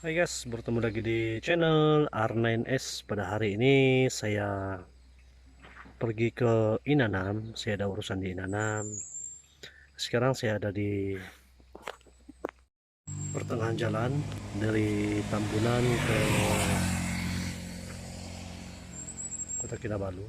Hai guys, bertemu lagi di channel R9S. Pada hari ini saya pergi ke Inanam. Saya ada urusan di Inanam. Sekarang saya ada di pertengahan jalan dari Tambunan ke Kota Kinabalu.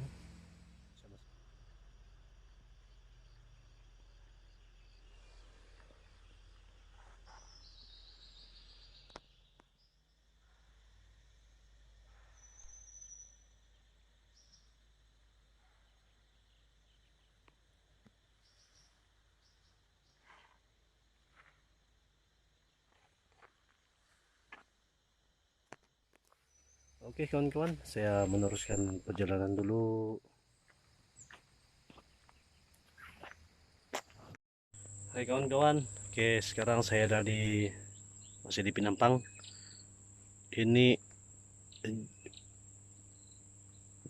Oke kawan-kawan, saya meneruskan perjalanan dulu. Hai kawan-kawan, oke sekarang saya ada masih di Pinampang. Ini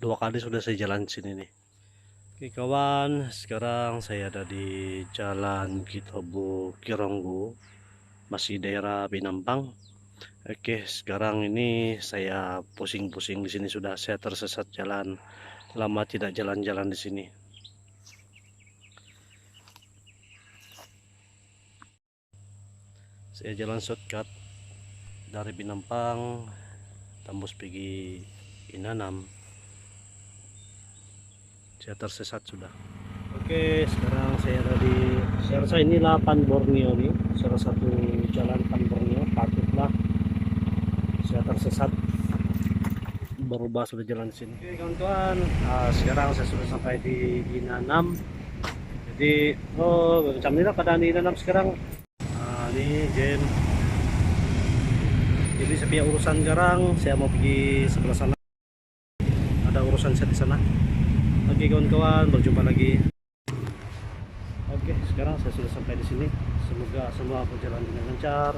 dua kali sudah saya jalan sini nih. Oke kawan, sekarang saya ada di Jalan Kitobo Kironggo, masih daerah Pinampang. Oke, sekarang ini saya pusing-pusing di sini, sudah saya tersesat jalan, lama tidak jalan-jalan di sini. Saya jalan shortcut dari Pinampang, tembus pergi Inanam. Saya tersesat sudah. Oke, sekarang saya ada saya rasa inilah Pan Borneo nih, salah satu jalan Pan Borneo. Patutlah saya tersesat, berubah sudah jalan di sini. Oke kawan-kawan, sekarang saya sudah sampai di Inanam. Jadi macam inilah keadaan di Inanam sekarang. Ini game. Jadi saya punya urusan sekarang, saya mau pergi sebelah sana. Ada urusan saya di sana. Oke kawan-kawan, berjumpa lagi. Oke, sekarang saya sudah sampai di sini. Semoga semua berjalan dengan lancar.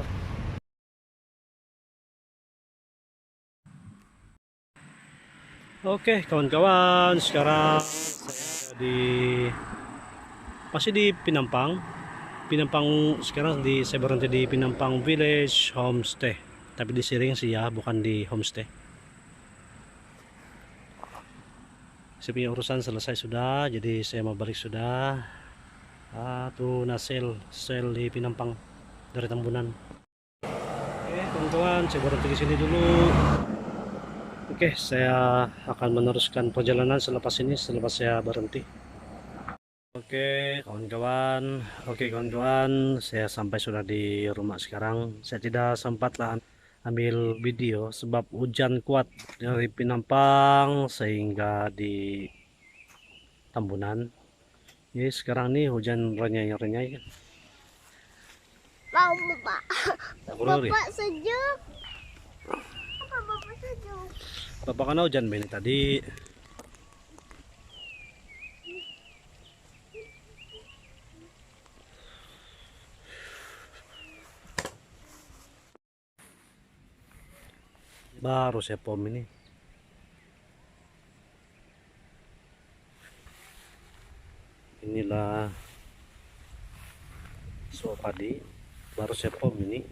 Oke kawan-kawan, sekarang saya ada masih di Pinampang. Sekarang saya berhenti di Pinampang Village Homestay. Tapi di Siring sih ya, bukan di homestay. Saya punya urusan selesai sudah, jadi saya mau balik sudah. Tuh sel di Pinampang dari Tambunan. Oke kawan-kawan, saya berhenti di sini dulu. Oke, saya akan meneruskan perjalanan selepas saya berhenti. Oke kawan-kawan, saya sampai sudah di rumah sekarang. Saya tidak sempatlah ambil video sebab hujan kuat dari Pinampang sehingga di Tambunan. Jadi sekarang nih hujan renyai-renyai. Mau bapak. Bapak Bapak sejuk. Apa bapak sejuk? Bapak kan hujan ini tadi. Baru saya pom ini. Inilah suap padi. Baru saya pom ini.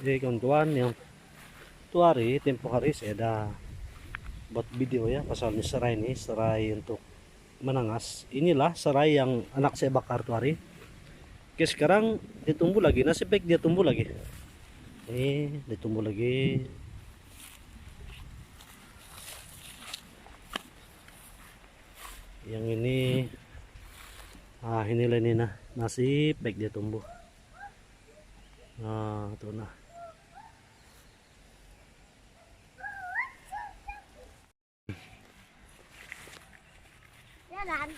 Jadi kawan-kawan, yang tempo hari saya ada buat video ya pasal ini serai untuk menangas. Inilah serai yang anak saya bakar tuh hari. Oke sekarang ditumbuh lagi, nasib baik dia tumbuh lagi. Ini ditumbuh lagi. Yang inilah ini nah, nasib baik dia tumbuh. Tuh nah. Jalan.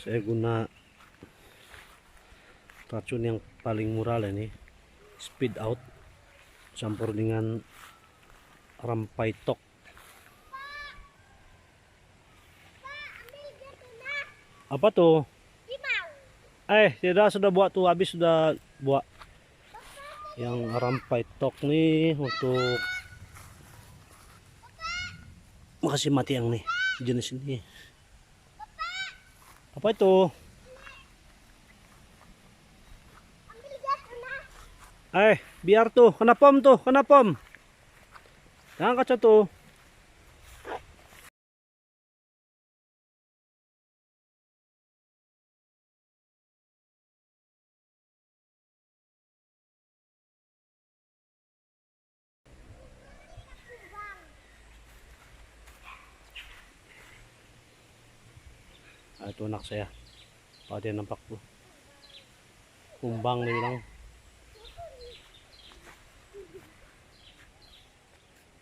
Saya guna racun yang paling murah lah ini, speed out campur dengan rampaitok. Apa tuh? Tidak, sudah buat tuh, habis sudah buat. yang rampay tok nih untuk makasih mati yang nih jenis ini. Apa itu? Ambil gas na. Biar tuh, kena pom tuh, kena pom. Jangan kaca tuh. Itu anak saya. Oh, dia nampak tuh. Kumbang dia bilang.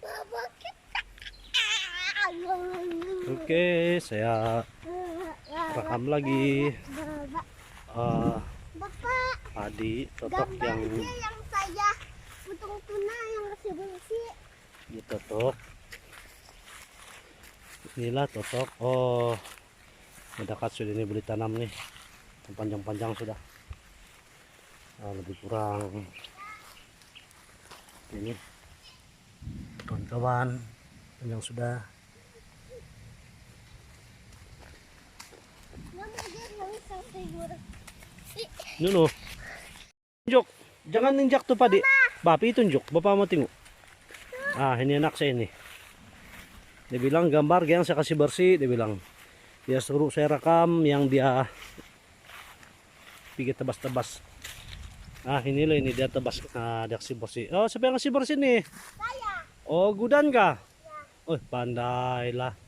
Baba kita. Oke, saya rekam lagi. Baba. Bapak, Adi totok yang gambar dia yang saya potong tuna yang kasih bersih. ditotok. Inilah totok. Oh, mendekat sudah ini boleh tanam nih. Yang panjang-panjang sudah. Lebih kurang ini kawan-kawan yang sudah. Mama dia yang sampai gurau. Nuno. Tunjuk. Jangan ninjak tuh padi. Bapi tunjuk. Bapak mau tengok. Ini anak saya ini. Dia bilang gambar yang saya kasih bersih. Dia bilang. Dia suruh saya rekam yang dia pikir tebas-tebas. Ini loh ini dia tebas. Dia kasih bersih. Oh, siapa yang kasih bersih nih? Saya. Oh, Gudan kah? Ya. Oh, pandai lah.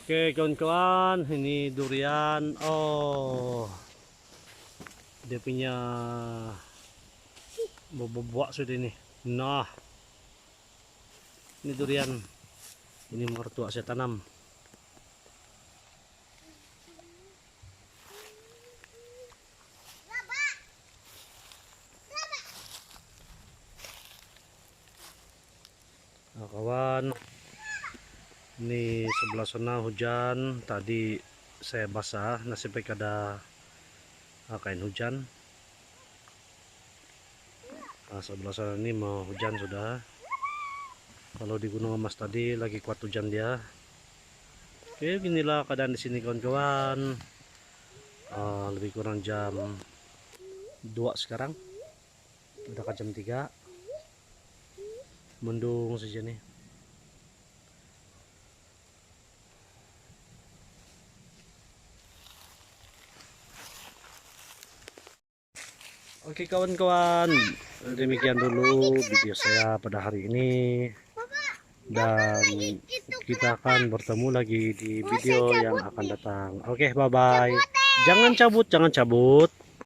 Oke, kawan-kawan, ini durian. Oh, dia punya buah sudah ini. Nah, ini durian. Ini mertua saya tanam. Nah, kawan, ini sebelah sana hujan. Tadi saya basah, nasib baik ada kain hujan. Sebelah sana ini mau hujan sudah. Kalau di Gunung Emas tadi lagi kuat hujan dia. Oke, inilah keadaan di sini kawan-kawan. Lebih kurang jam 2 sekarang. Udah ke jam 3. Mendung saja nih. Oke kawan-kawan, demikian dulu video saya pada hari ini. Dan kita akan bertemu lagi di video yang akan datang. Oke, bye bye. Jangan cabut, jangan cabut.